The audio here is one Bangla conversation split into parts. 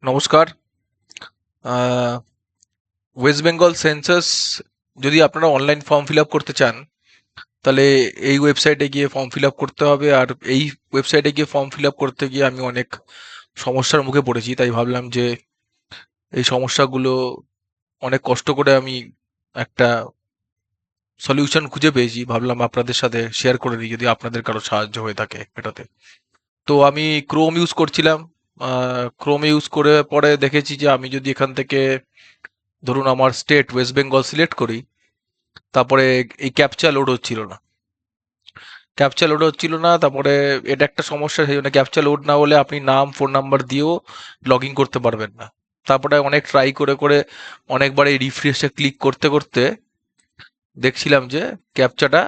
নমস্কার। ওয়েস্ট বেঙ্গল সেন্সাস যদি আপনারা অনলাইন ফর্ম ফিল আপ করতে চান, তাহলে এই ওয়েবসাইটে গিয়ে ফর্ম ফিল আপ করতে হবে। আর এই ওয়েবসাইটে গিয়ে ফর্ম ফিল আপ করতে গিয়ে আমি অনেক সমস্যার মুখে পড়েছি, তাই ভাবলাম যে এই সমস্যাগুলো অনেক কষ্ট করে আমি একটা সলিউশন খুঁজে পেয়েছি, ভাবলাম আপনাদের সাথে শেয়ার করে দিই যদি আপনাদের কারো সাহায্য হয়ে থাকে এটাতে। তো আমি ক্রোম ইউজ করছিলাম। ক্রোম ইউজ করে পরে দেখেছি যে আমি যদি এখান থেকে ধরুন আমার স্টেট ওয়েস্ট বেঙ্গল সিলেক্ট করি, তারপরে এই ক্যাপচা লোড হচ্ছিল না। তারপরে এটা একটা সমস্যা, সেই জন্য ক্যাপচা লোড না হলে আপনি নাম ফোন নাম্বার দিয়েও লগ ইন করতে পারবেন না। তারপরে অনেক ট্রাই করে করে অনেকবার এই রিফ্রেশে ক্লিক করতে করতে দেখছিলাম যে ক্যাপচাটা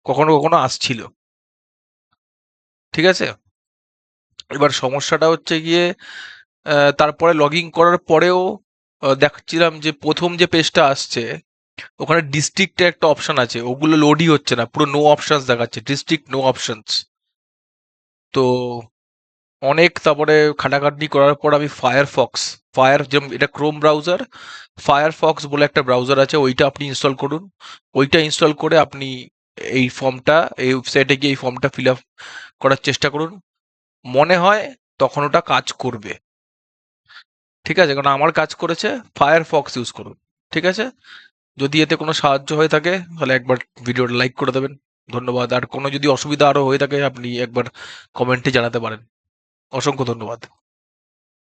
কখনো কখনো আসছিল। ঠিক আছে, এবার সমস্যাটা হচ্ছে গিয়ে তারপরে লগ ইন করার পরেও দেখছিলাম যে প্রথম যে পেজটা আসছে ওখানে ডিস্ট্রিক্টে একটা অপশন আছে, ওগুলো লোডই হচ্ছে না, পুরো নো অপশনস দেখাচ্ছে, ডিস্ট্রিক্ট নো অপশনস। তো অনেক তারপরে খাটাখাটনি করার পর আমি যেমন এটা ক্রোম ব্রাউজার, ফায়ারফক্স বলে একটা ব্রাউজার আছে, ওইটা আপনি ইনস্টল করুন। ওইটা ইনস্টল করে আপনি এই ওয়েবসাইটে গিয়ে এই ফর্মটা ফিল আপ করার চেষ্টা করুন। মনে হয় তখন ওটা কাজ করবে। ঠিক আছে, কারণ আমার কাজ করেছে। ফায়ারফক্স ইউজ করুন। ঠিক আছে, যদি এতে কোনো সাহায্য হয়ে থাকে তাহলে একবার ভিডিওটা লাইক করে দেবেন। ধন্যবাদ। আর কোনো যদি অসুবিধা আরো হয়ে থাকে আপনি একবার কমেন্টে জানাতে পারেন। অসংখ্য ধন্যবাদ।